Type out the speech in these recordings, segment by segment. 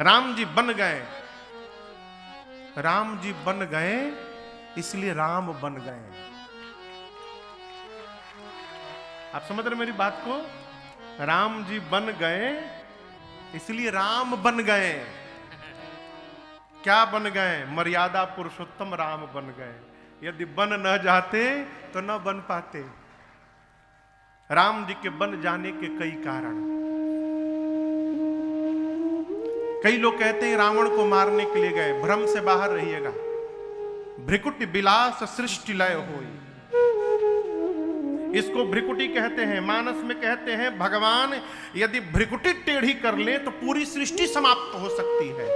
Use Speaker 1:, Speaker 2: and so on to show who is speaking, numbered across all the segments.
Speaker 1: राम जी बन गए, राम जी बन गए इसलिए राम बन गए। आप समझ रहे मेरी बात को? राम जी बन गए इसलिए राम बन गए। क्या बन गए? मर्यादा पुरुषोत्तम राम बन गए। यदि बन न जाते तो न बन पाते। राम जी के बन जाने के कई कारण। कई लोग कहते हैं रावण को मारने के लिए गए। भ्रम से बाहर रहिएगा। भ्रिकुटी विलास सृष्टि लय होई, इसको भ्रिकुटी कहते हैं। मानस में कहते हैं भगवान यदि भ्रिकुटी टेढ़ी कर ले तो पूरी सृष्टि समाप्त हो सकती है।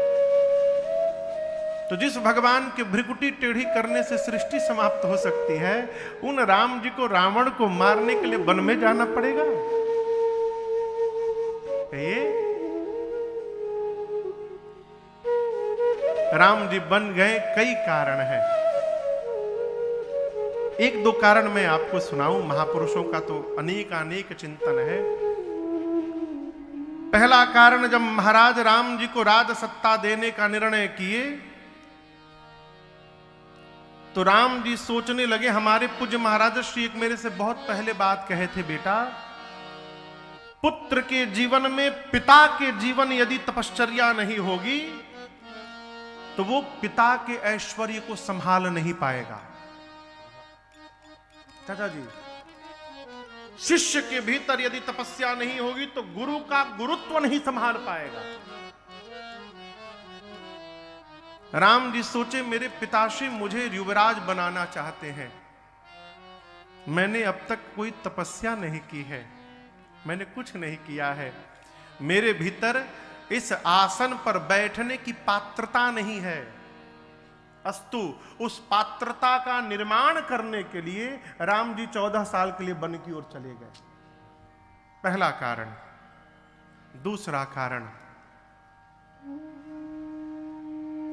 Speaker 1: तो जिस भगवान के भ्रिकुटी टेढ़ी करने से सृष्टि समाप्त हो सकती है, उन राम जी को रावण को मारने के लिए वन में जाना पड़ेगा? कहिए। राम जी बन गए, कई कारण हैं। एक दो कारण मैं आपको सुनाऊं। महापुरुषों का तो अनेक चिंतन है। पहला कारण, जब महाराज राम जी को राज सत्ता देने का निर्णय किए तो राम जी सोचने लगे, हमारे पूज्य महाराज श्री एक मेरे से बहुत पहले बात कहे थे, बेटा पुत्र के जीवन में पिता के जीवन यदि तपश्चर्या नहीं होगी तो वो पिता के ऐश्वर्य को संभाल नहीं पाएगा। चाचा जी, शिष्य के भीतर यदि तपस्या नहीं होगी तो गुरु का गुरुत्व नहीं संभाल पाएगा। राम जी सोचे, मेरे पिताश्री मुझे युवराज बनाना चाहते हैं। मैंने अब तक कोई तपस्या नहीं की है, मैंने कुछ नहीं किया है। मेरे भीतर इस आसन पर बैठने की पात्रता नहीं है। अस्तु, उस पात्रता का निर्माण करने के लिए राम जी 14 साल के लिए वन की ओर चले गए। पहला कारण। दूसरा कारण,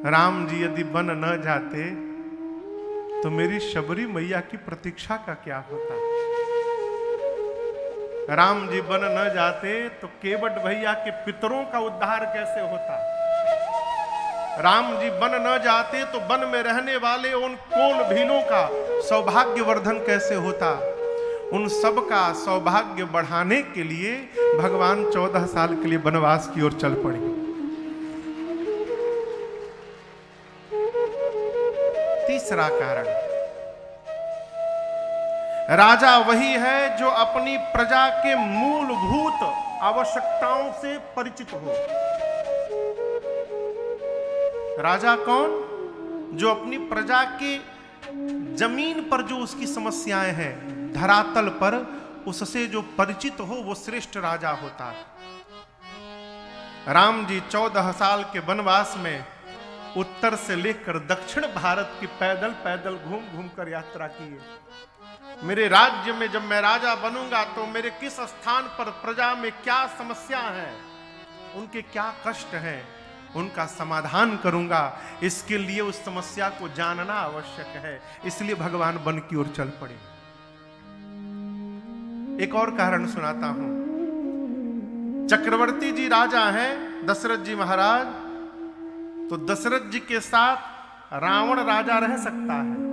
Speaker 1: राम जी यदि वन न जाते तो मेरी शबरी मैया की प्रतीक्षा का क्या होता? राम जी वन न जाते तो केवट भैया के पितरों का उद्धार कैसे होता? राम जी वन न जाते तो वन में रहने वाले उन कोल भीलों का सौभाग्यवर्धन कैसे होता? उन सब का सौभाग्य बढ़ाने के लिए भगवान 14 साल के लिए वनवास की ओर चल पड़े। तीसरा कारण, राजा वही है जो अपनी प्रजा के मूलभूत आवश्यकताओं से परिचित हो। राजा कौन? जो अपनी प्रजा के जमीन पर जो उसकी समस्याएं हैं, धरातल पर उससे जो परिचित हो, वो श्रेष्ठ राजा होता है। राम जी 14 साल के वनवास में उत्तर से लेकर दक्षिण भारत की पैदल पैदल घूम घूम कर यात्रा किए। मेरे राज्य में जब मैं राजा बनूंगा तो मेरे किस स्थान पर प्रजा में क्या समस्या है, उनके क्या कष्ट हैं, उनका समाधान करूंगा। इसके लिए उस समस्या को जानना आवश्यक है। इसलिए भगवान वन की ओर चल पड़े। एक और कारण सुनाता हूं। चक्रवर्ती जी राजा हैं, दशरथ जी महाराज, तो दशरथ जी के साथ रावण राजा रह सकता है।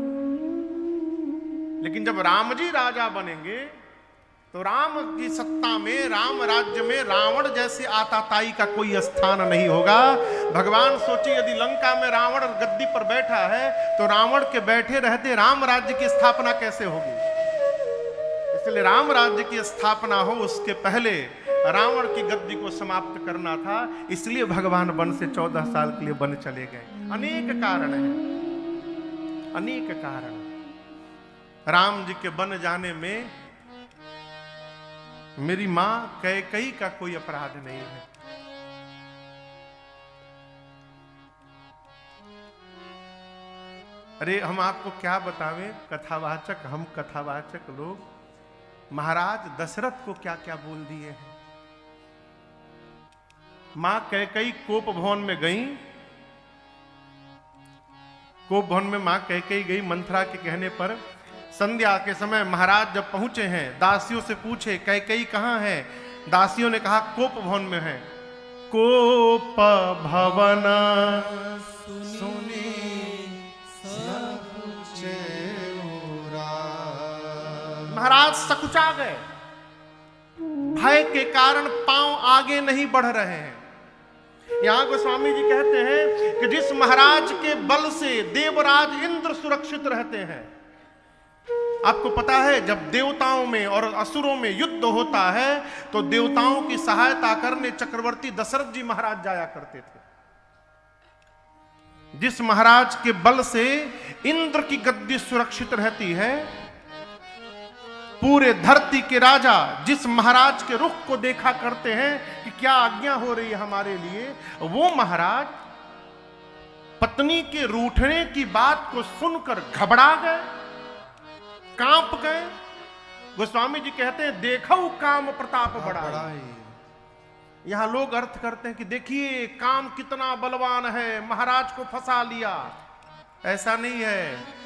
Speaker 1: लेकिन जब राम जी राजा बनेंगे तो राम की सत्ता में, राम राज्य में रावण जैसे आताताई का कोई स्थान नहीं होगा। भगवान सोचे, यदि लंका में रावण गद्दी पर बैठा है तो रावण के बैठे रहते राम राज्य की स्थापना कैसे होगी? इसलिए राम राज्य की स्थापना हो उसके पहले रावण की गद्दी को समाप्त करना था। इसलिए भगवान वन से 14 साल के लिए वन चले गए। अनेक कारण हैं, अनेक कारण। राम जी के वन जाने में मेरी मां कैकेयी का कोई अपराध नहीं है। अरे हम आपको क्या बतावें, कथावाचक, हम कथावाचक लोग महाराज दशरथ को क्या क्या बोल दिए हैं। मां कैकेयी कोप भवन में गई। कोप भवन में मां कैकेयी गई मंथरा के कहने पर। संध्या के समय महाराज जब पहुंचे हैं, दासियों से पूछे कैकेयी कहां है? दासियों ने कहा कोप भवन में है। कोप भवन सुनी महाराज सकुचा गए। भय के कारण पांव आगे नहीं बढ़ रहे हैं। यहां गोस्वामी जी कहते हैं कि जिस महाराज के बल से देवराज इंद्र सुरक्षित रहते हैं। आपको पता है जब देवताओं में और असुरों में युद्ध होता है तो देवताओं की सहायता करने चक्रवर्ती दशरथ जी महाराज जाया करते थे। जिस महाराज के बल से इंद्र की गद्दी सुरक्षित रहती है, पूरे धरती के राजा जिस महाराज के रुख को देखा करते हैं कि क्या आज्ञा हो रही है हमारे लिए, वो महाराज पत्नी के रूठने की बात को सुनकर घबरा गए, कांप गए। गोस्वामी जी कहते हैं देखो काम प्रताप बड़ा। यहां लोग अर्थ करते हैं कि देखिए काम कितना बलवान है, महाराज को फंसा लिया। ऐसा नहीं है।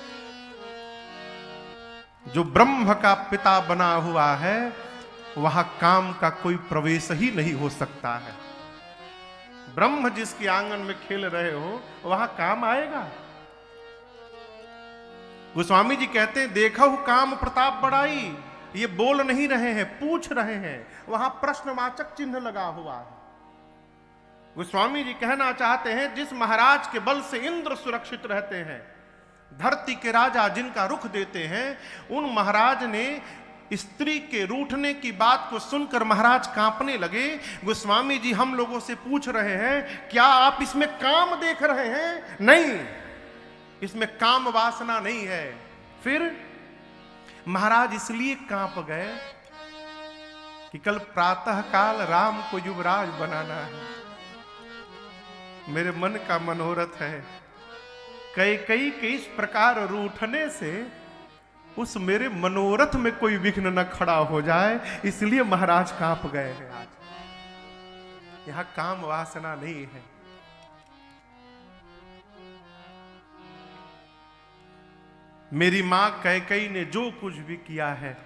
Speaker 1: जो ब्रह्म का पिता बना हुआ है वहां काम का कोई प्रवेश ही नहीं हो सकता है। ब्रह्म जिसके आंगन में खेल रहे हो वहां काम आएगा। गोस्वामी जी कहते हैं देखो काम प्रताप बढ़ाई। ये बोल नहीं रहे हैं, पूछ रहे हैं। वहां प्रश्नवाचक चिन्ह लगा हुआ है। गोस्वामी जी कहना चाहते हैं जिस महाराज के बल से इंद्र सुरक्षित रहते हैं, धरती के राजा जिनका रुख देते हैं, उन महाराज ने स्त्री के रूठने की बात को सुनकर महाराज कांपने लगे। गोस्वामी जी हम लोगों से पूछ रहे हैं क्या आप इसमें काम देख रहे हैं? नहीं, इसमें काम वासना नहीं है। फिर महाराज इसलिए कांप गए कि कल प्रातः काल राम को युवराज बनाना है। मेरे मन का मनोरथ है कैकेयी के इस प्रकार रूठने से उस मेरे मनोरथ में कोई विघ्न न खड़ा हो जाए, इसलिए महाराज कांप गए हैं। आज यहां काम वासना नहीं है। मेरी मां कैकेयी ने जो कुछ भी किया है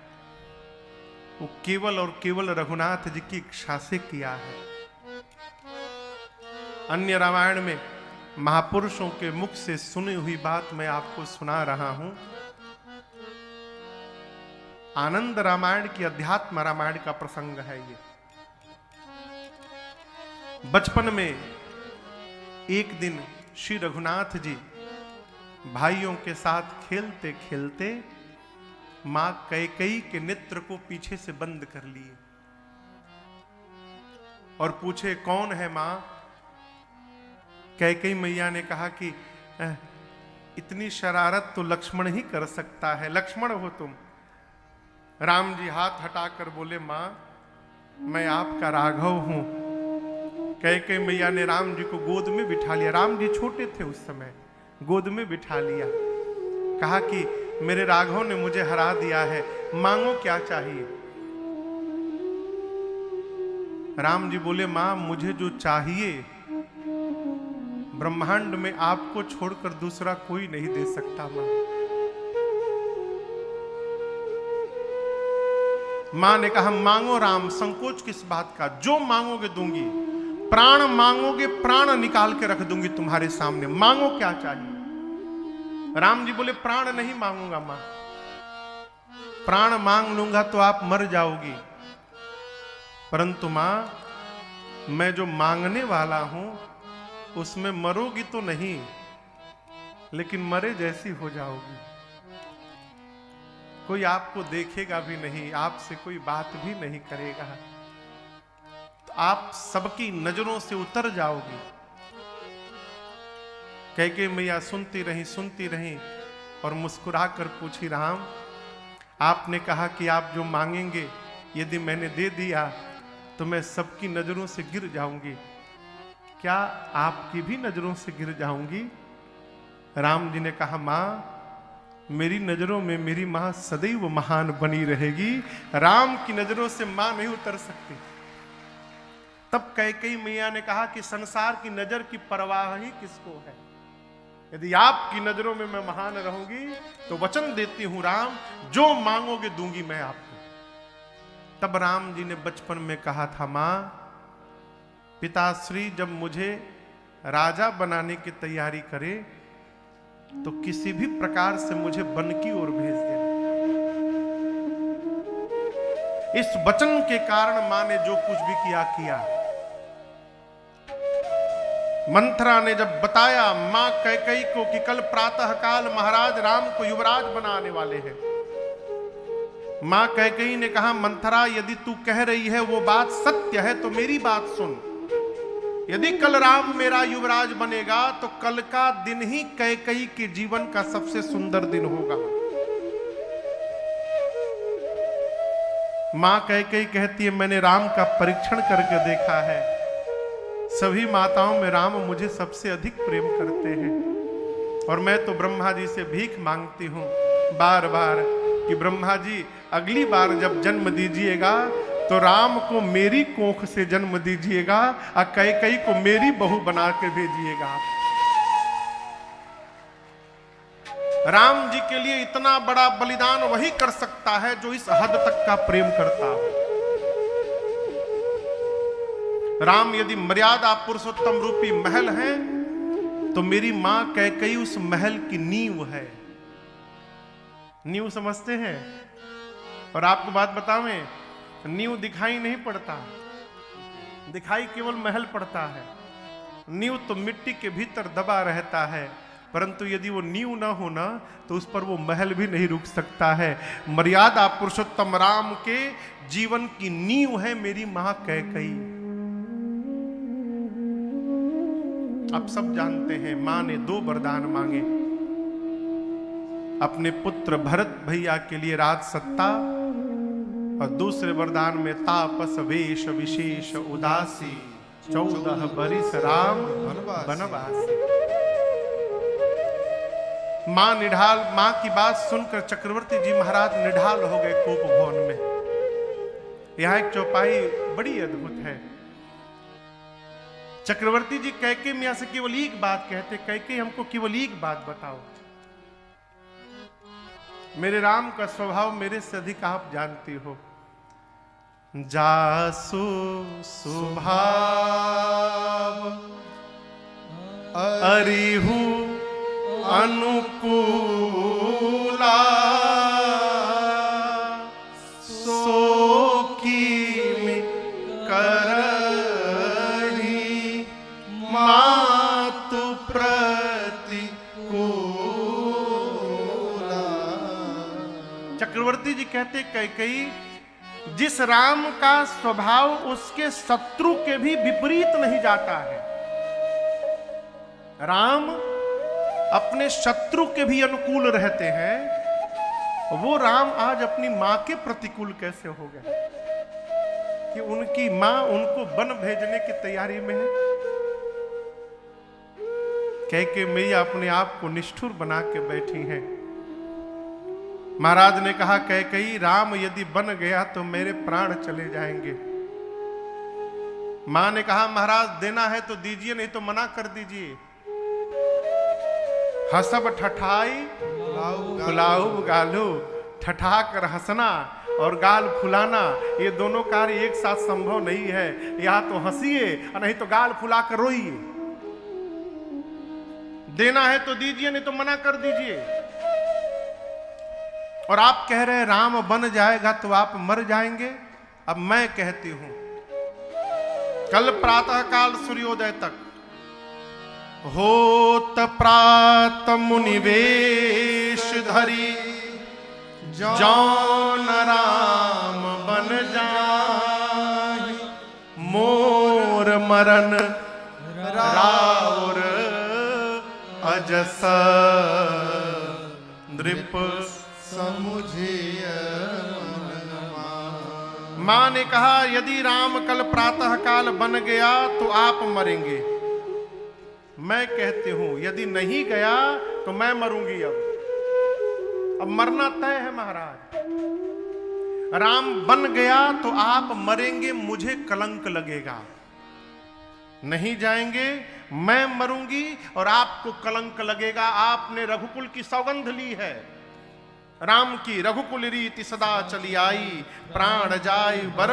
Speaker 1: वो केवल और केवल रघुनाथ जी की इच्छा से किया है। अन्य रामायण में महापुरुषों के मुख से सुनी हुई बात मैं आपको सुना रहा हूं। आनंद रामायण की अध्यात्म रामायण का प्रसंग है ये। बचपन में एक दिन श्री रघुनाथ जी भाइयों के साथ खेलते खेलते मां कैकेयी के नेत्र को पीछे से बंद कर लिए और पूछे कौन है मां? कैकेयी मैया ने कहा कि इतनी शरारत तो लक्ष्मण ही कर सकता है, लक्ष्मण हो तुम। राम जी हाथ हटाकर बोले मां मैं आपका राघव हूं। कैकेयी मैया ने राम जी को गोद में बिठा लिया। राम जी छोटे थे उस समय, गोद में बिठा लिया। कहा कि मेरे राघव ने मुझे हरा दिया है, मांगो क्या चाहिए? राम जी बोले मां मुझे जो चाहिए ब्रह्मांड में आपको छोड़कर दूसरा कोई नहीं दे सकता। मां ने कहा मांगो राम, संकोच किस बात का? जो मांगोगे दूंगी। प्राण मांगोगे प्राण निकाल के रख दूंगी तुम्हारे सामने, मांगो क्या चाहिए? राम जी बोले प्राण नहीं मांगूंगा मां, प्राण मांग लूंगा तो आप मर जाओगी, परंतु मां मैं जो मांगने वाला हूं उसमें मरोगी तो नहीं, लेकिन मरे जैसी हो जाओगी। कोई आपको देखेगा भी नहीं, आपसे कोई बात भी नहीं करेगा, तो आप सबकी नजरों से उतर जाओगी। कैकेयी मैया सुनती रही और मुस्कुराकर पूछी राम आपने कहा कि आप जो मांगेंगे यदि मैंने दे दिया तो मैं सबकी नजरों से गिर जाऊंगी, क्या आपकी भी नजरों से गिर जाऊंगी? राम जी ने कहा मां मेरी नजरों में मेरी मां सदैव महान बनी रहेगी, राम की नजरों से मां नहीं उतर सकती। तब कैकेयी मैया ने कहा कि संसार की नजर की परवाह ही किसको है, यदि आपकी नजरों में मैं महान रहूंगी तो वचन देती हूं राम जो मांगोगे दूंगी मैं आपको। तब राम जी ने बचपन में कहा था मां पिताश्री जब मुझे राजा बनाने की तैयारी करे तो किसी भी प्रकार से मुझे वन की ओर भेज देना। इस वचन के कारण मां ने जो कुछ भी किया। मंथरा ने जब बताया मां कैकेयी को कि कल प्रातः काल महाराज राम को युवराज बनाने वाले हैं, मां कैकेयी ने कहा मंथरा यदि तू कह रही है वो बात सत्य है तो मेरी बात सुन। यदि कल राम मेरा युवराज बनेगा तो कल का दिन ही कैकेयी के जीवन का सबसे सुंदर दिन होगा। मां कैकेयी कहती है मैंने राम का परीक्षण करके देखा है, सभी माताओं में राम मुझे सबसे अधिक प्रेम करते हैं और मैं तो ब्रह्मा जी से भीख मांगती हूं बार बार कि ब्रह्मा जी अगली बार जब जन्म दीजिएगा तो राम को मेरी कोख से जन्म दीजिएगा और कैकेयी को मेरी बहू बना के भेजिएगा। राम जी के लिए इतना बड़ा बलिदान वही कर सकता है जो इस हद तक का प्रेम करता हो। राम यदि मर्यादा पुरुषोत्तम रूपी महल है तो मेरी मां कैकेयी उस महल की नींव है। नींव समझते हैं? और आपको बात बतावें, नींव दिखाई नहीं पड़ता, दिखाई केवल महल पड़ता है। नींव तो मिट्टी के भीतर दबा रहता है, परंतु यदि वो नींव ना होना तो उस पर वो महल भी नहीं रुक सकता है। मर्यादा पुरुषोत्तम राम के जीवन की नींव है मेरी मां कैकेयी। आप सब जानते हैं मां ने 2 वरदान मांगे, अपने पुत्र भरत भैया के लिए राज सत्ता और दूसरे वरदान में तापस वेश विशेष उदासी 14 बरिस राम वनवासी। मां निढाल, मां की बात सुनकर चक्रवर्ती जी महाराज निढाल हो गए कोप भवन में। यहां एक चौपाई बड़ी अद्भुत है। चक्रवर्ती जी कैकेयी मियां से केवल एक बात कहते, कैकेयी हमको केवल एक बात बताओ, मेरे राम का स्वभाव मेरे से अधिक आप जानती हो। जासु स्वभाव अरिहु अनुकूला सो की करही मातु प्रतिकूला। चक्रवर्ती जी कहते कैकेयी जिस राम का स्वभाव उसके शत्रु के भी विपरीत नहीं जाता है, राम अपने शत्रु के भी अनुकूल रहते हैं, वो राम आज अपनी मां के प्रतिकूल कैसे हो गए कि उनकी मां उनको वन भेजने की तैयारी में है। कैकेयी मैया अपने आप को निष्ठुर बना के बैठी हैं। महाराज ने कहा कैकेयी राम यदि बन गया तो मेरे प्राण चले जाएंगे। मां ने कहा महाराज देना है तो दीजिए, नहीं तो मना कर दीजिए। हसब ठठाई फुलाऊ गालू, ठठा कर हंसना और गाल फुलाना ये दोनों कार्य एक साथ संभव नहीं है। या तो हंसिए और नहीं तो गाल फुला कर रोइए। देना है तो दीजिए, नहीं तो मना कर दीजिए। और आप कह रहे हैं राम बन जाएगा तो आप मर जाएंगे। अब मैं कहती हूं कल प्रातः काल सूर्योदय तक होत प्रात मुनिवेश धरी जौन राम बन जाहि मोर मरन राउर अजस नृप मां ने कहा यदि राम कल प्रातः काल बन गया तो आप मरेंगे। मैं कहती हूं यदि नहीं गया तो मैं मरूंगी। अब मरना तय है महाराज। राम बन गया तो आप मरेंगे, मुझे कलंक लगेगा। नहीं जाएंगे मैं मरूंगी और आपको कलंक लगेगा। आपने रघुकुल की सौगंध ली है, राम की रघुकुल रीति सदा चली आई, प्राण जाई बर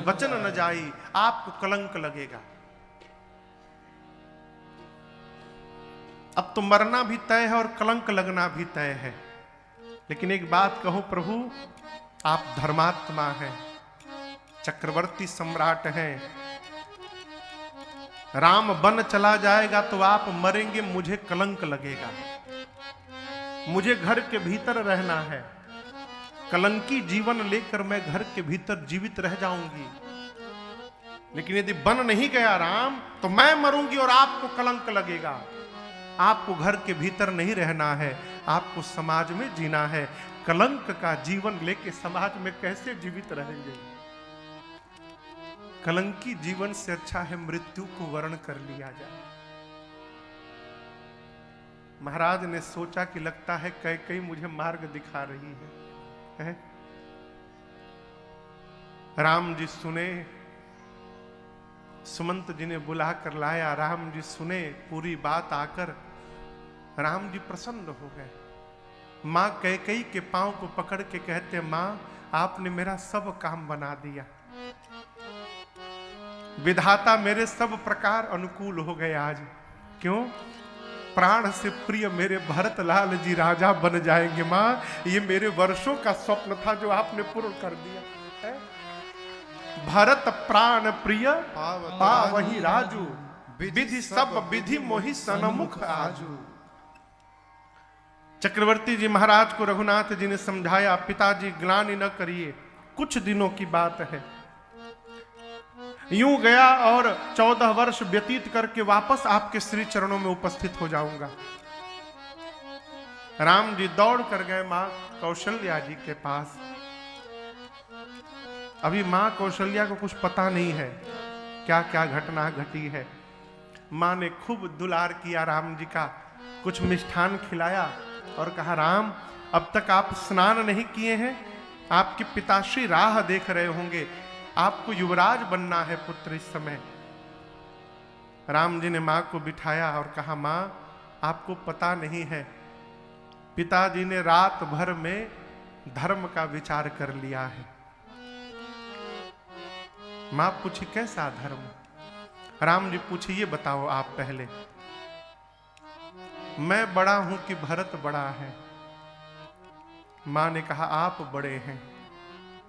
Speaker 1: वचन न जाई। आपको कलंक लगेगा। अब तो मरना भी तय है और कलंक लगना भी तय है। लेकिन एक बात कहूं प्रभु, आप धर्मात्मा हैं, चक्रवर्ती सम्राट हैं। राम वन चला जाएगा तो आप मरेंगे, मुझे कलंक लगेगा। मुझे घर के भीतर रहना है, कलंकी जीवन लेकर मैं घर के भीतर जीवित रह जाऊंगी। लेकिन यदि बन नहीं गया राम तो मैं मरूंगी और आपको कलंक लगेगा। आपको घर के भीतर नहीं रहना है, आपको समाज में जीना है। कलंक का जीवन लेके समाज में कैसे जीवित रहेंगे? कलंकी जीवन से अच्छा है मृत्यु को वर्ण कर लिया जाए। महाराज ने सोचा कि लगता है कैकेयी मुझे मार्ग दिखा रही है? राम जी सुने, सुमंत जी ने बुला कर लाया। राम जी सुने पूरी बात आकर राम जी प्रसन्न हो गए। मां कैकेयी के पांव को पकड़ के कहते, मां आपने मेरा सब काम बना दिया, विधाता मेरे सब प्रकार अनुकूल हो गए आज। क्यों? प्राण से प्रिय मेरे भरत लाल जी राजा बन जाएंगे। मां ये मेरे वर्षों का स्वप्न था जो आपने पूर्ण कर दिया है। भरत प्राण प्रिय पावहि राजू, विधि सब विधि मोहि सनमुख आजू। चक्रवर्ती जी महाराज को रघुनाथ जी ने समझाया, पिताजी ग्लानि न करिए, कुछ दिनों की बात है। यूं गया और 14 वर्ष व्यतीत करके वापस आपके श्री चरणों में उपस्थित हो जाऊंगा। राम जी दौड़ कर गए मां कौशल्या जी के पास। अभी मां कौशल्या को कुछ पता नहीं है क्या क्या घटना घटी है। मां ने खूब दुलार किया राम जी का, कुछ मिष्ठान खिलाया और कहा, राम अब तक आप स्नान नहीं किए हैं, आपके पिताश्री राह देख रहे होंगे, आपको युवराज बनना है पुत्र इस समय। राम जी ने मां को बिठाया और कहा, मां आपको पता नहीं है, पिताजी ने रात भर में धर्म का विचार कर लिया है। मां पूछी, कैसा धर्म? राम जी पूछे, ये बताओ आप पहले, मैं बड़ा हूं कि भरत बड़ा है? मां ने कहा, आप बड़े हैं।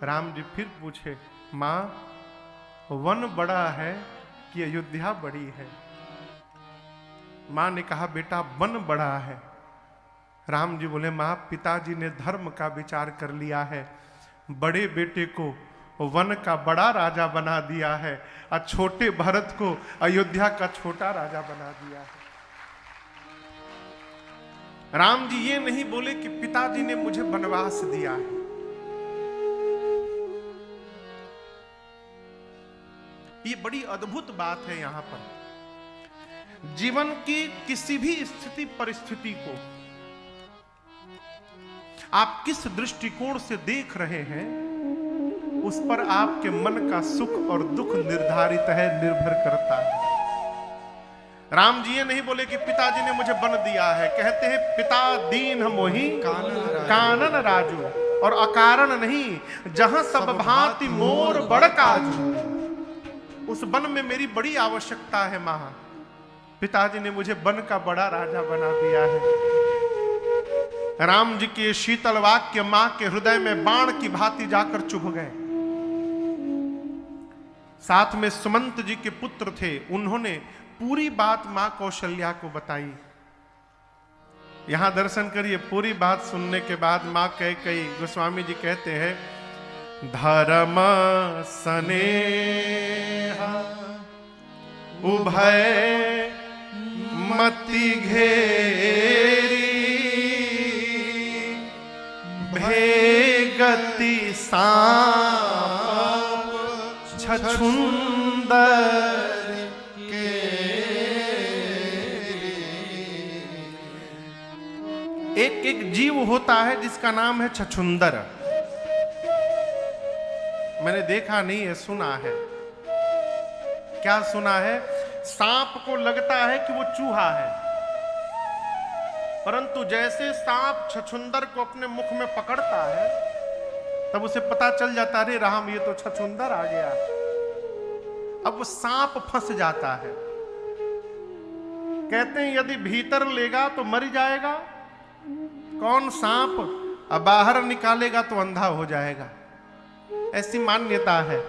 Speaker 1: राम जी फिर पूछे, मां वन बड़ा है कि अयोध्या बड़ी है? मां ने कहा, बेटा वन बड़ा है। राम जी बोले, मां पिताजी ने धर्म का विचार कर लिया है, बड़े बेटे को वन का बड़ा राजा बना दिया है और छोटे भरत को अयोध्या का छोटा राजा बना दिया है। राम जी ये नहीं बोले कि पिताजी ने मुझे वनवास दिया है। ये बड़ी अद्भुत बात है। यहां पर जीवन की किसी भी स्थिति परिस्थिति को आप किस दृष्टिकोण से देख रहे हैं, उस पर आपके मन का सुख और दुख निर्धारित है, निर्भर करता है। राम जी ये नहीं बोले कि पिताजी ने मुझे बन दिया है, कहते हैं पिता दीन मोहि कानन राजू, और अकारण नहीं, जहां सब भांति मोर बड़ काजू। उस वन में मेरी बड़ी आवश्यकता है मां, पिताजी ने मुझे वन का बड़ा राजा बना दिया है। राम जी के शीतल वाक्य मां के हृदय में बाण की भांति जाकर चुभ गए। साथ में सुमंत जी के पुत्र थे, उन्होंने पूरी बात मां कौशल्या को बताई। यहां दर्शन करिए, पूरी बात सुनने के बाद मां कैकेयी, गोस्वामी जी कहते हैं, धर्म स्नेहा उभय मति घेरी, भेगति सांप छछुंदर के। एक एक जीव होता है जिसका नाम है छछुंदर। मैंने देखा नहीं है, सुना है। क्या सुना है? सांप को लगता है कि वो चूहा है, परंतु जैसे सांप छछुंदर को अपने मुख में पकड़ता है तब उसे पता चल जाता, अरे राम ये तो छछुंदर आ गया। अब वो सांप फंस जाता है। कहते हैं यदि भीतर लेगा तो मर जाएगा, कौन सांप अब बाहर निकालेगा तो अंधा हो जाएगा, ऐसी मान्यता है।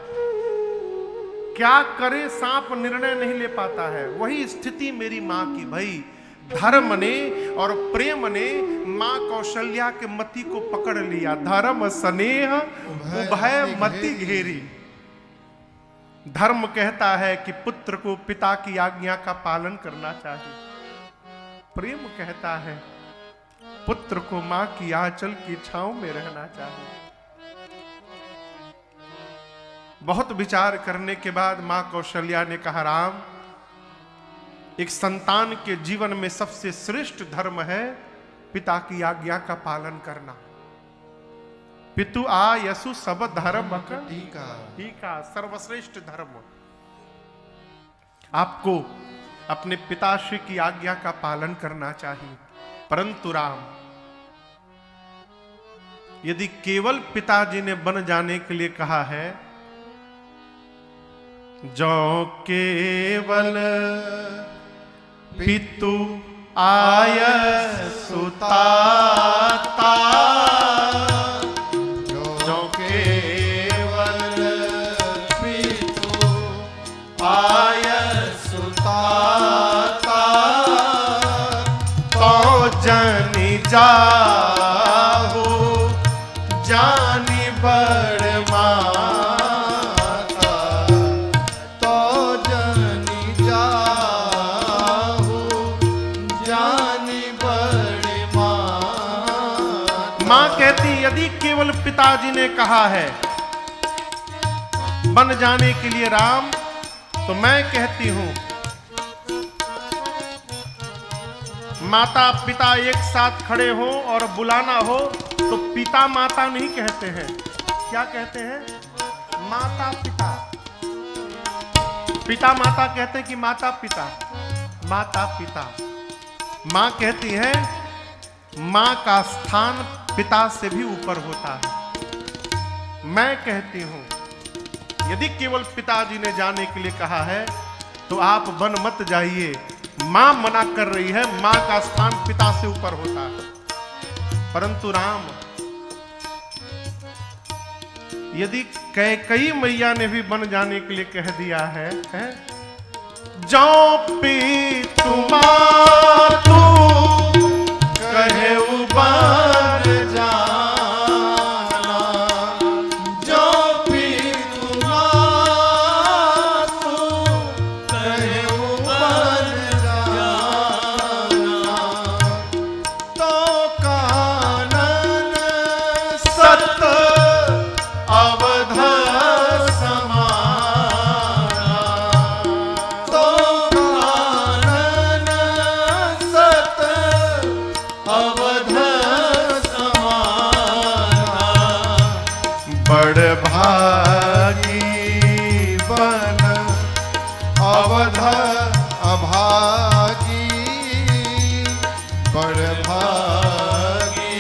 Speaker 1: क्या करे सांप निर्णय नहीं ले पाता है। वही स्थिति मेरी मां की। भाई धर्म ने और प्रेम ने मां कौशल्या के मति को पकड़ लिया। धर्म स्नेह उभय मति घेरी। धर्म कहता है कि पुत्र को पिता की आज्ञा का पालन करना चाहिए। प्रेम कहता है पुत्र को मां की आंचल की छांव में रहना चाहिए। बहुत विचार करने के बाद मां कौशल्या ने कहा, राम, एक संतान के जीवन में सबसे श्रेष्ठ धर्म है पिता की आज्ञा का पालन करना। पितु आ यसु सब धर्म टीका, सर्वश्रेष्ठ धर्म। आपको अपने पिताश्री की आज्ञा का पालन करना चाहिए। परंतु राम, यदि केवल पिताजी ने बन जाने के लिए कहा है, जो केवल पितु आय सुताता, जो केवल पितु आय सुताता, तो जानी जाहु जानी बड़ माता, तो जानी जाहु जानी बड़ माता। मां कहती यदि केवल पिताजी ने कहा है बन जाने के लिए राम, तो मैं कहती हूं माता पिता एक साथ खड़े हो और बुलाना हो तो पिता माता नहीं कहते हैं। क्या कहते हैं? माता पिता। पिता माता कहते हैं कि माता पिता? माता पिता। मां कहती है मां का स्थान पिता से भी ऊपर होता है। मैं कहती हूं यदि केवल पिताजी ने जाने के लिए कहा है तो आप बन मत जाइए। मां मना कर रही है, मां का स्थान पिता से ऊपर होता है। परंतु राम, यदि कैकेयी मैया ने भी बन जाने के लिए कह दिया है, जो पी तुमा तू कहे उबार जाना, जो पी तुमा तू कहे उबार जाना, तो कानन सत अवध समाना, तो कानन सत अवध समाना, बड़ भागी बन अवध अभागी, बड़ भागी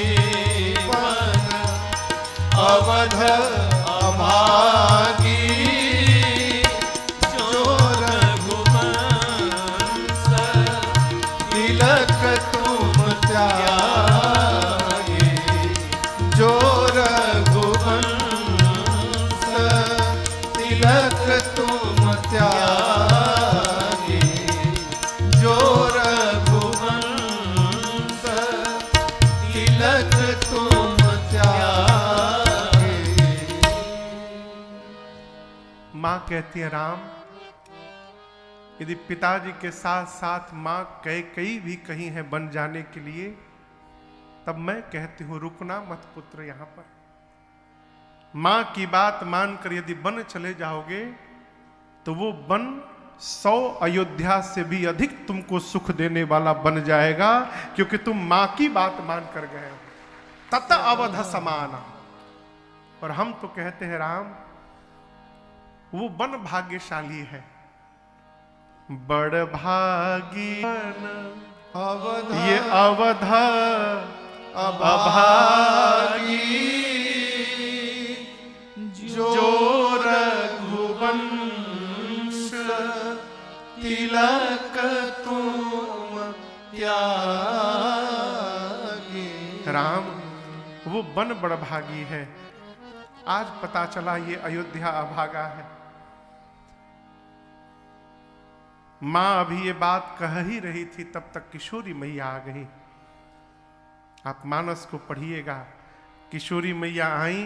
Speaker 1: बन अवध अभागी, जो रघुवंश तिलक तुम त्यागी, जो रघुवंश तिलक तुम त्यागी, जो रघुवंश तिलक तुम त्यागी। मां कहती है राम, यदि पिताजी के साथ साथ मां कैकेयी भी कहीं है बन जाने के लिए, तब मैं कहती हूं रुकना मत पुत्र यहां पर। मां की बात मानकर यदि बन चले जाओगे तो वो बन 100 अयोध्या से भी अधिक तुमको सुख देने वाला बन जाएगा, क्योंकि तुम मां की बात मानकर गए हो। तत अवध समाना। और हम तो कहते हैं राम, वो बन भाग्यशाली है, बड़ भागी अवध, ये अवध अभागी, जो रघुवंश तिलक तुम
Speaker 2: त्यागी।
Speaker 1: राम वो वन बड़भागी है, आज पता चला ये अयोध्या अभागा है। मां अभी ये बात कह ही रही थी, तब तक किशोरी मैया आ गई। आप मानस को पढ़िएगा, किशोरी मैया आई,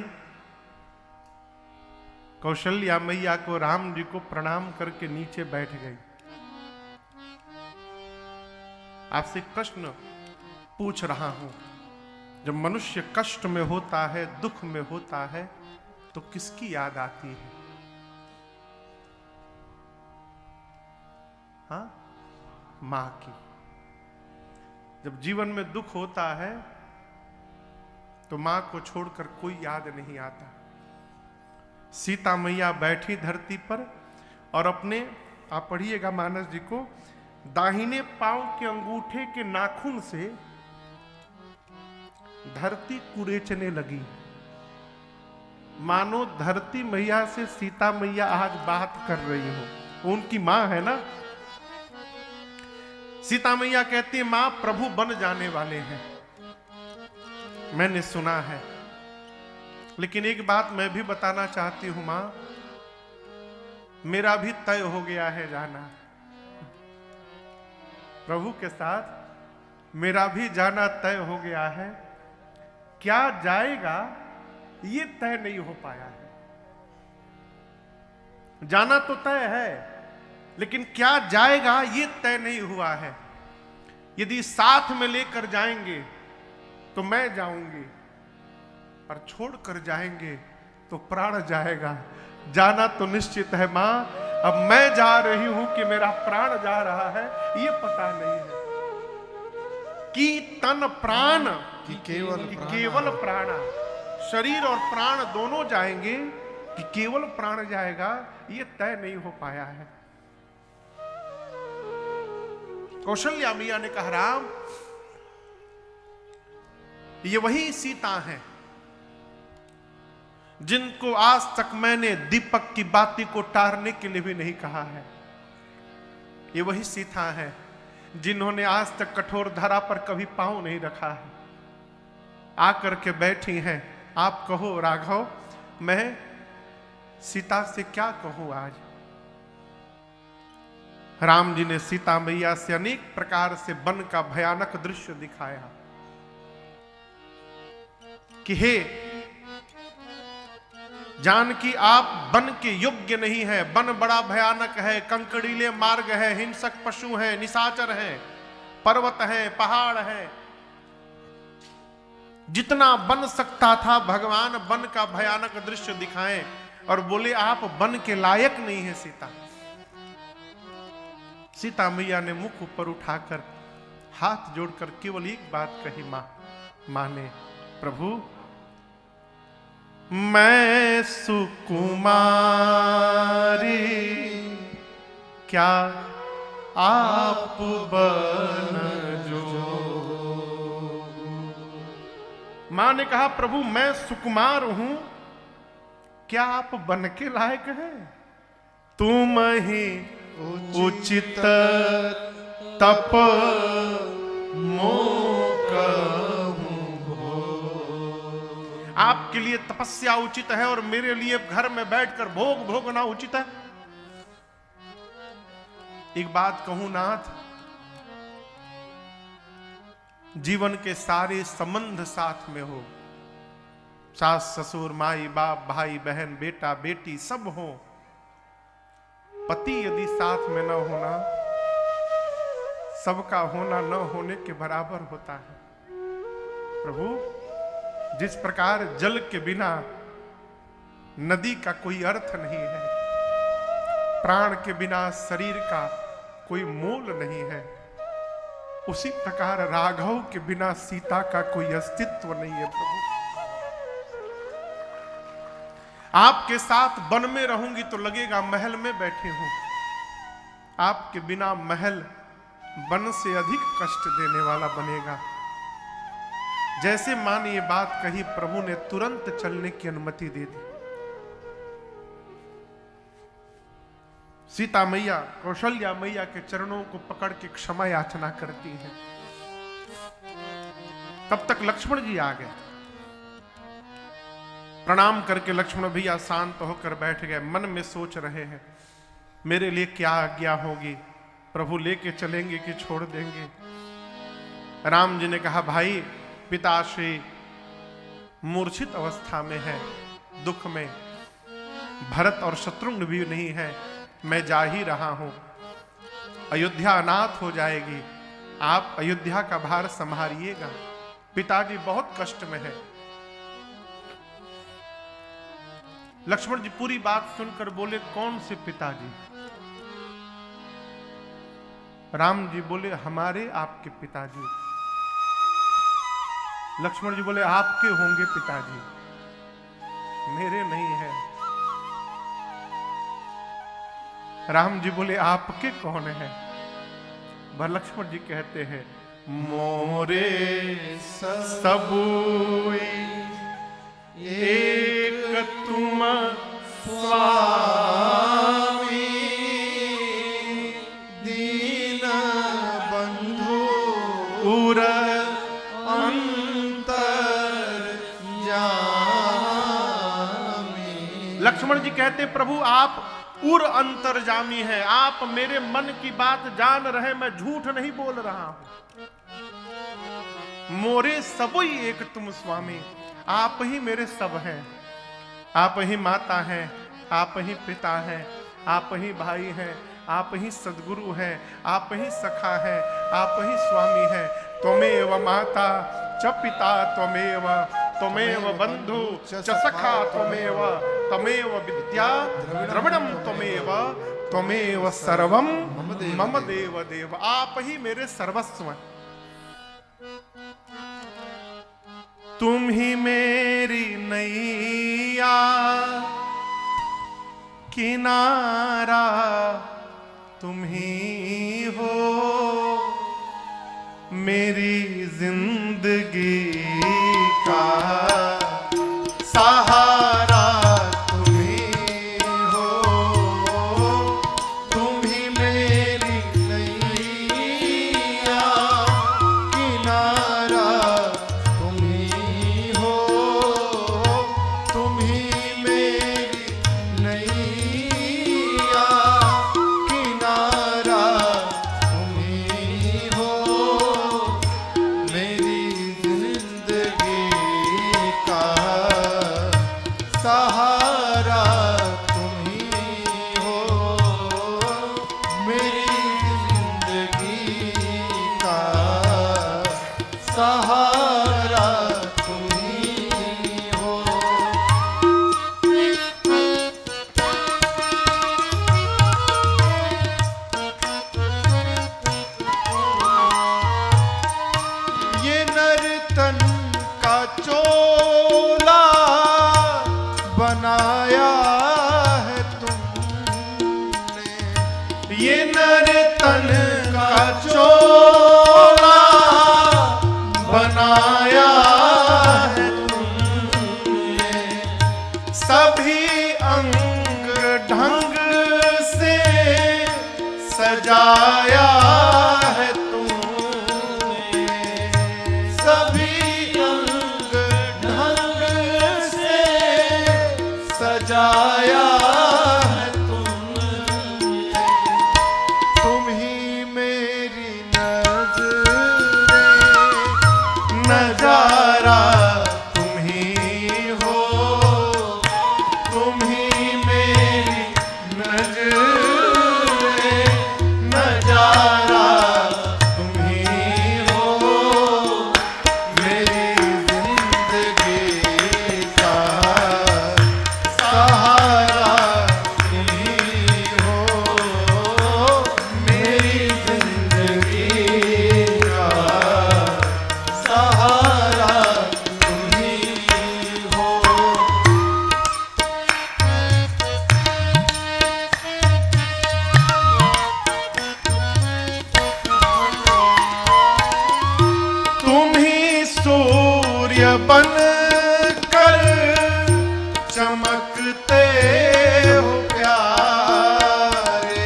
Speaker 1: कौशल्या मैया को राम जी को प्रणाम करके नीचे बैठ गई। आपसे प्रश्न पूछ रहा हूं, जब मनुष्य कष्ट में होता है, दुख में होता है, तो किसकी याद आती है? हाँ, मां की। जब जीवन में दुख होता है तो मां को छोड़कर कोई याद नहीं आता। सीता मैया बैठी धरती पर और अपने, आप पढ़िएगा मानस जी को, दाहिने पांव के अंगूठे के नाखून से धरती कुरेचने लगी, मानो धरती मैया से सीता मैया आज बात कर रही हो। उनकी मां है ना। सीता मैया कहती है, मां प्रभु बन जाने वाले हैं, मैंने सुना है, लेकिन एक बात मैं भी बताना चाहती हूं मां, मेरा भी तय हो गया है जाना प्रभु के साथ, मेरा भी जाना तय हो गया है। क्या जाएगा ये तय नहीं हो पाया है। जाना तो तय है, लेकिन क्या जाएगा ये तय नहीं हुआ है। यदि साथ में लेकर जाएंगे तो मैं जाऊंगी, और छोड़कर जाएंगे तो प्राण जाएगा। जाना तो निश्चित है मां, अब मैं जा रही हूं कि मेरा प्राण जा रहा है ये पता नहीं है। कि तन प्राण
Speaker 2: कि केवल
Speaker 1: प्राणा, शरीर और प्राण दोनों जाएंगे कि केवल प्राण जाएगा ये तय नहीं हो पाया है। कौशल्या मैया ने कहा, राम ये वही सीता है जिनको आज तक मैंने दीपक की बाती को टारने के लिए भी नहीं कहा है। ये वही सीता है जिन्होंने आज तक कठोर धरा पर कभी पांव नहीं रखा है, आकर के बैठी हैं। आप कहो राघव, मैं सीता से क्या कहूं आज। राम जी ने सीता मैया से अनेक प्रकार से वन का भयानक दृश्य दिखाया कि हे जानकी, आप वन के योग्य नहीं है, वन बड़ा भयानक है, कंकड़ीले मार्ग है, हिंसक पशु हैं, निशाचर हैं, पर्वत हैं, पहाड़ हैं। जितना बन सकता था भगवान वन का भयानक दृश्य दिखाएं, और बोले आप वन के लायक नहीं है सीता। सीता मैया ने मुख ऊपर उठाकर हाथ जोड़कर केवल एक बात कही, मां ने, प्रभु मैं सुकुमारी क्या आप बन जो। मां ने कहा, प्रभु मैं सुकुमार हूं, क्या आप बन के लायक हैं? तुम ही उचित तप आपके लिए तपस्या उचित है और मेरे लिए घर में बैठकर भोग भोगना उचित है। एक बात कहूं नाथ, जीवन के सारे संबंध साथ में हो, सास ससुर माई बाप भाई बहन बेटा बेटी सब हो, पति यदि साथ में न होना सबका होना न होने के बराबर होता है। प्रभु जिस प्रकार जल के बिना नदी का कोई अर्थ नहीं है, प्राण के बिना शरीर का कोई मोल नहीं है, उसी प्रकार राघव के बिना सीता का कोई अस्तित्व नहीं है। प्रभु आपके साथ वन में रहूंगी तो लगेगा महल में बैठे हूं, आपके बिना महल वन से अधिक कष्ट देने वाला बनेगा। जैसे मां ने ये बात कही, प्रभु ने तुरंत चलने की अनुमति दे दी। सीता मैया कौशल्या मैया के चरणों को पकड़ के क्षमा याचना करती है। तब तक लक्ष्मण जी आ गए। प्रणाम करके लक्ष्मण भैया शांत होकर बैठ गए। मन में सोच रहे हैं मेरे लिए क्या आज्ञा होगी, प्रभु लेके चलेंगे कि छोड़ देंगे। राम जी ने कहा भाई पिताश्री मूर्छित अवस्था में है, दुख में, भरत और शत्रुघ्न भी नहीं है, मैं जा ही रहा हूं, अयोध्या अनाथ हो जाएगी, आप अयोध्या का भार संभालिएगा, पिताजी बहुत कष्ट में है। लक्ष्मण जी पूरी बात सुनकर बोले कौन से पिताजी? राम जी बोले हमारे आपके पिताजी। लक्ष्मण जी बोले आपके होंगे पिताजी, मेरे नहीं है। राम जी बोले आपके कौन है? वह लक्ष्मण जी कहते हैं मोरे सबुई एक तुम स्वामी,
Speaker 2: दीन बंधु
Speaker 1: उर
Speaker 2: अंतर जामी।
Speaker 1: लक्ष्मण जी कहते प्रभु आप उर अंतर्जामी है, आप मेरे मन की बात जान रहे, मैं झूठ नहीं बोल रहा हूं। मोरे सबुई एक तुम स्वामी, आप ही मेरे सब हैं, आप ही माता हैं, आप ही पिता हैं, आप ही भाई हैं, आप ही सद्गुरु हैं, आप ही सखा हैं, आप ही स्वामी हैं। त्वमेव माता च पिता त्वमेव, त्वमेव बंधु च सखा त्वमेव, त्वमेव विद्या द्रविणम त्वमेव, त्वमेव सर्वम मम देव देव। आप ही मेरे सर्वस्व हैं, तुम ही मेरी नैया किनारा, तुम ही हो मेरी जिंदगी का सहारा, तुम ही हो, तुम ही मेरी
Speaker 2: नैया किनारा, तुम ही हो, तुम ही मेरी नैया किनारा, तुम ही हो मेरी जिंदगी का सहारा, तुम ही हो मेरी जिंदगी का सहारा, तुम ही हो। ये नर्तन का चोला बनाया है तुमने,
Speaker 1: ये नर्तन का चोला बनाया है तुमने, सभी अंग ढंग से सजाया है तुमने,
Speaker 2: सभी अंग ढंग से सजाया है तुमने, तुम ही मेरी नजरें,
Speaker 1: नजारा तुम ही हो, तुम ही मेरी नजरें, नजारा तुम ही हो
Speaker 2: मेरी जिंदगी का सहारा, तुम ही हो मेरी जिंदगी का सहारा, तुम ही हो।
Speaker 1: तुम ही सूर्य बन कर चमकते हो प्यारे,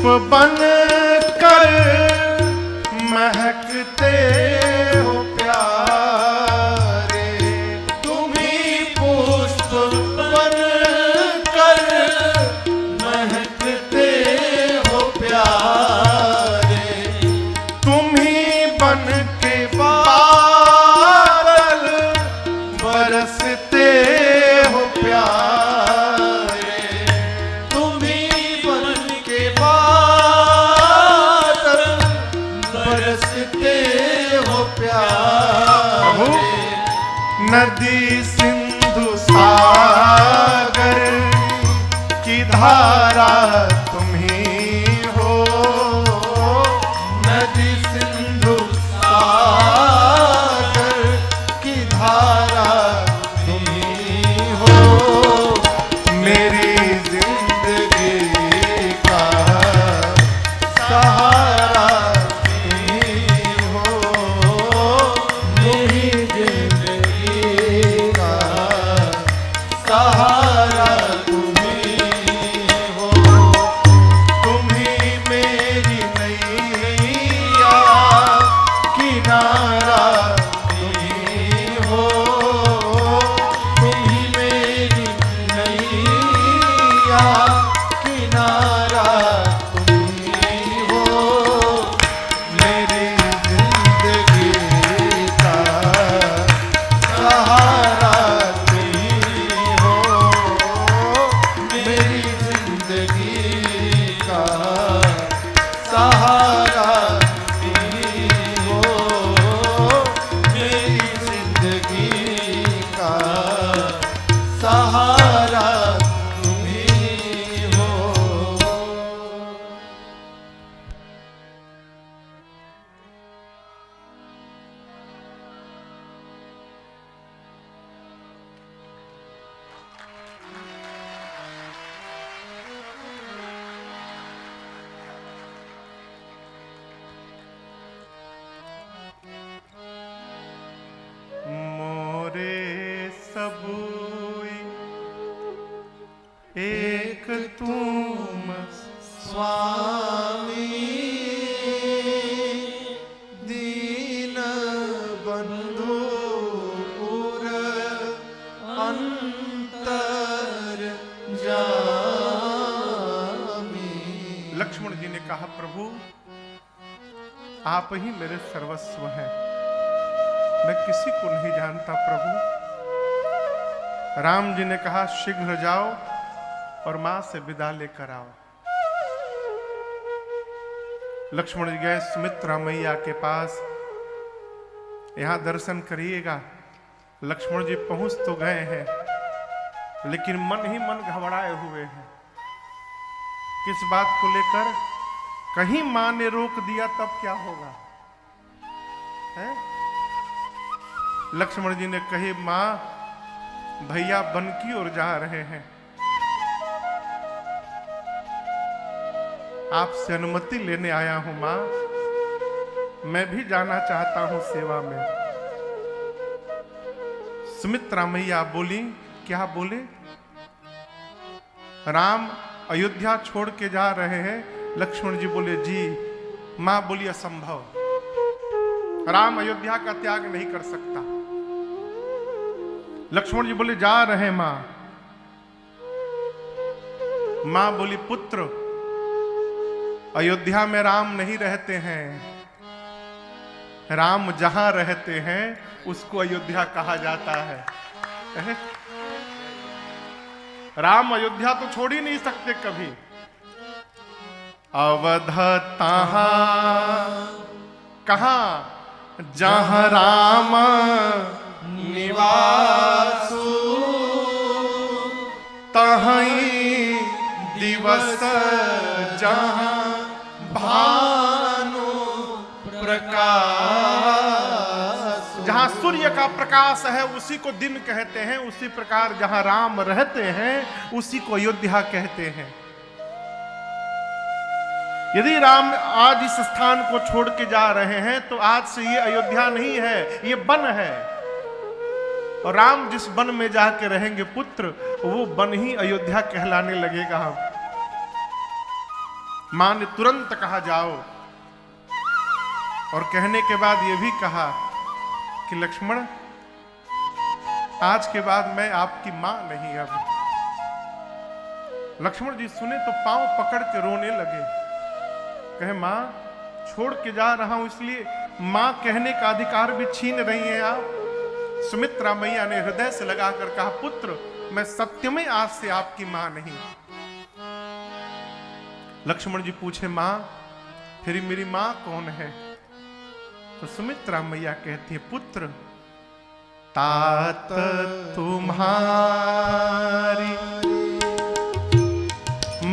Speaker 1: पुष्प बन कर महकते हो प्यारे,
Speaker 2: तुम ही पुष्प बन कर महकते हो प्यारे,
Speaker 1: तुम ही बन के बादल बरसते हो प्यारे,
Speaker 2: तुम ही बन के बादल बरसते हो प्यारे,
Speaker 1: नदी सिंधु सागर की धारा तुम ही हो,
Speaker 2: नदी सिंधु सागर की धारा तुम ही हो,
Speaker 1: मेरी
Speaker 2: जिंदगी का सहारा तुम ही हो, मेरी जिंदगी का सहारा तुम ही हो,
Speaker 1: तुम ही मेरी
Speaker 2: नैया किनारा तुम ही हो, तुम ही मेरी नैया किनारा तुम ही हो, मेरी जिंदगी का सहारा तुम ही हो, मेरी जिंदगी का सहारा तुम ही हो, मेरी जिंदगी का सहारा तुम ही हो।
Speaker 1: मोरे सबूई एक तुम
Speaker 2: स्वामी दीन बंधु पुर अंतर जामी।
Speaker 1: लक्ष्मण जी ने कहा प्रभु आप ही मेरे सर्वस्व हैं, मैं किसी को नहीं जानता प्रभु। राम जी ने कहा शीघ्र जाओ और मां से विदा लेकर आओ। लक्ष्मण जी गए सुमित्रा मैया के पास, यहां दर्शन करिएगा। लक्ष्मण जी पहुंच तो गए हैं लेकिन मन ही मन घबराए हुए हैं। किस बात को लेकर? कहीं मां ने रोक दिया तब क्या होगा है? लक्ष्मण जी ने कही मां भैया वन की ओर जा रहे हैं, आपसे अनुमति लेने आया हूं मां, मैं भी जाना चाहता हूं सेवा में। सुमित्रा मैया बोली क्या बोले? राम अयोध्या छोड़ के जा रहे हैं। लक्ष्मण जी बोले जी। मां बोली असंभव, राम अयोध्या का त्याग नहीं कर सकता। लक्ष्मण जी बोले जा रहे मां। मां बोली पुत्र अयोध्या में राम नहीं रहते हैं, राम जहां रहते हैं उसको अयोध्या कहा जाता है। राम अयोध्या तो छोड़ ही नहीं सकते कभी। अवध तहां कहां जहां राम
Speaker 2: निवासु
Speaker 1: तहीं दिवस जहां
Speaker 2: भानु प्रकाश।
Speaker 1: जहां सूर्य का प्रकाश है उसी को दिन कहते हैं, उसी प्रकार जहां राम रहते हैं उसी को अयोध्या कहते हैं। यदि राम आज इस स्थान को छोड़ के जा रहे हैं तो आज से ये अयोध्या नहीं है, ये वन है। और राम जिस वन में जाके रहेंगे पुत्र, वो वन ही अयोध्या कहलाने लगेगा। मां ने तुरंत कहा जाओ, और कहने के बाद यह भी कहा कि लक्ष्मण, आज के बाद मैं आपकी मां नहीं। अब लक्ष्मण जी सुने तो पांव पकड़ के रोने लगे, कहे मां छोड़ के जा रहा हूं, इसलिए मां कहने का अधिकार भी छीन रही हैं आप। सुमित्रा मैया ने हृदय से लगाकर कहा, पुत्र मैं सत्य में आज से आपकी मां नहीं। लक्ष्मण जी पूछे, मां फिर मेरी मां कौन है? तो सुमित्रा मैया कहती है, पुत्र तात तुम्हारी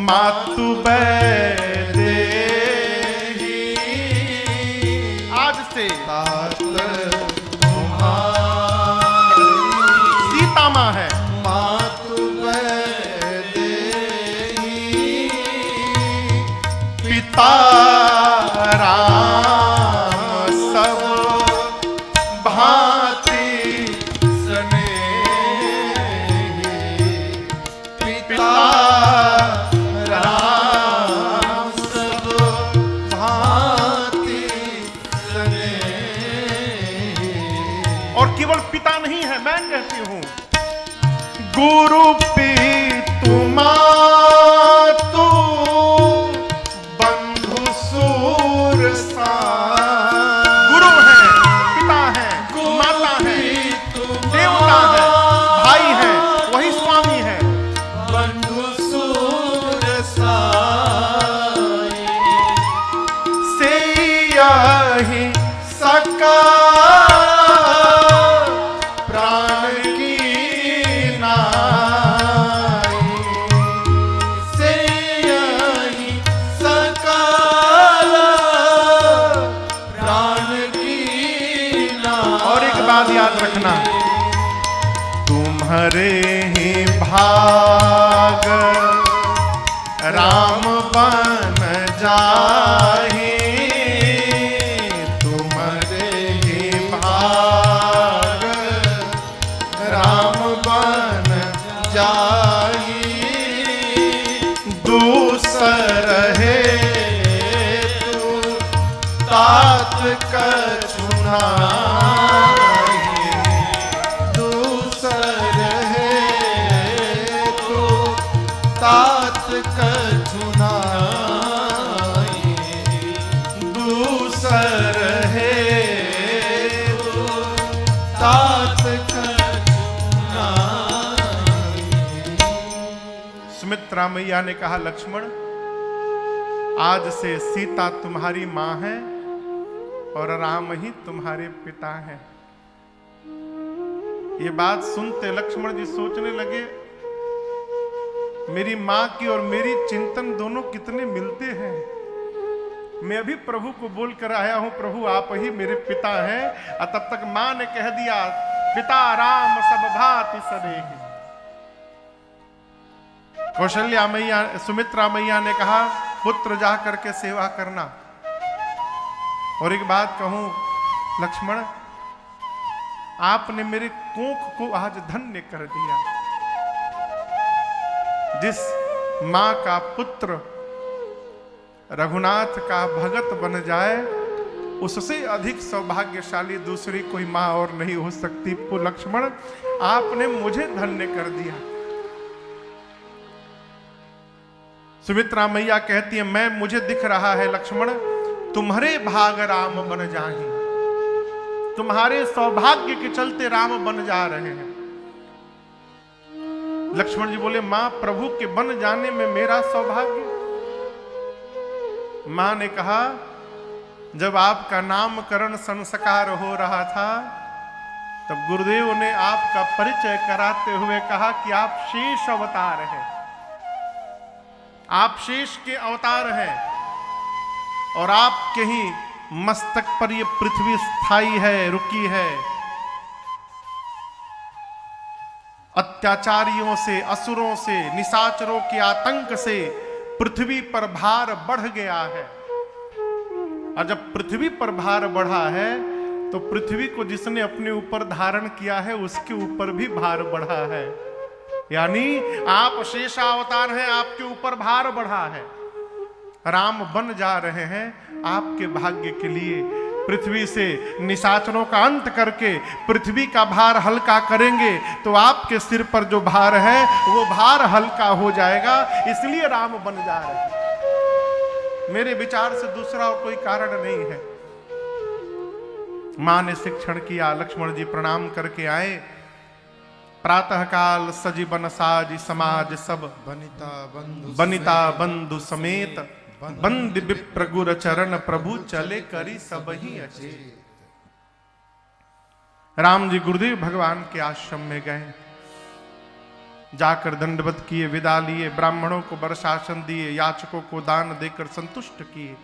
Speaker 1: मातु बैदेही, आज से
Speaker 2: तात
Speaker 1: सीता मां है।
Speaker 2: मातु बैदेही,
Speaker 1: पिता राम सब भांति
Speaker 2: स्नेही, पिता राम सब भांति स्नेही।
Speaker 1: और केवल पिता नहीं है, मैं कहती हूं गुरु पितु मातु बंधु सूर सा। गुरु है, पिता है, माता है, देवता है, भाई है, वही स्वामी है।
Speaker 2: बंधु सूर साई,
Speaker 1: से यही सका
Speaker 2: प्राण की नाई, से यही सकाल प्राण की नाई।
Speaker 1: और एक बात याद रखना, तुम्हारे ही भाग राम बन जाहि, तुम्हारे ही भाग
Speaker 2: राम बन जाई,
Speaker 1: दूसर है
Speaker 2: तू तात कछुनाई, दूसर है तू तात कछुनाई,
Speaker 1: दूसर है
Speaker 2: तू तात कछुनाई।
Speaker 1: सुमित्रा मैया ने कहा, लक्ष्मण आज से सीता तुम्हारी मां है और राम ही तुम्हारे पिता हैं। ये बात सुनते लक्ष्मण जी सोचने लगे, मेरी मां की और मेरी चिंतन दोनों कितने मिलते हैं। मैं अभी प्रभु को बोलकर आया हूं, प्रभु आप ही मेरे पिता हैं, और तब तक मां ने कह दिया, पिता राम सब भांति सनेही। कौशल्या मैया, सुमित्रा मैया ने कहा, पुत्र जा करके सेवा करना। और एक बात कहूं लक्ष्मण, आपने मेरे कोख को आज धन्य कर दिया। जिस मां का पुत्र रघुनाथ का भगत बन जाए, उससे अधिक सौभाग्यशाली दूसरी कोई मां और नहीं हो सकती। लक्ष्मण आपने मुझे धन्य कर दिया। सुमित्रा मैया कहती है, मुझे दिख रहा है लक्ष्मण, तुम्हारे भाग राम बन जाहि, तुम्हारे सौभाग्य के चलते राम बन जा रहे हैं। लक्ष्मण जी बोले, मां प्रभु के बन जाने में मेरा सौभाग्य? मां ने कहा, जब आपका नामकरण संस्कार हो रहा था, तब गुरुदेव ने आपका परिचय कराते हुए कहा कि आप शेष अवतार हैं, आप शेष के अवतार हैं, और आपके ही मस्तक पर ये पृथ्वी स्थायी है, रुकी है। अत्याचारियों से, असुरों से, निशाचरों के आतंक से पृथ्वी पर भार बढ़ गया है। और जब पृथ्वी पर भार बढ़ा है, तो पृथ्वी को जिसने अपने ऊपर धारण किया है, उसके ऊपर भी भार बढ़ा है। यानी आप शेषावतार हैं, आपके ऊपर भार बढ़ा है। राम बन जा रहे हैं आपके भाग्य के लिए। पृथ्वी से निशाचरों का अंत करके पृथ्वी का भार हल्का करेंगे तो आपके सिर पर जो भार है वो भार हल्का हो जाएगा, इसलिए राम बन जा रहे हैं। मेरे विचार से दूसरा और कोई कारण नहीं है। मां ने शिक्षण किया, लक्ष्मण जी प्रणाम करके आए। प्रातः काल सजीवन साज समाज सब, बनिता बंधु समेत, बंद विप्र गुर चरण प्रभु चले करी सब ही अचेत। राम जी गुरुदेव भगवान के आश्रम में गए, जाकर दंडवत किए, विदा लिए, ब्राह्मणों को वर्षासन दिए, याचकों को दान देकर संतुष्ट किए।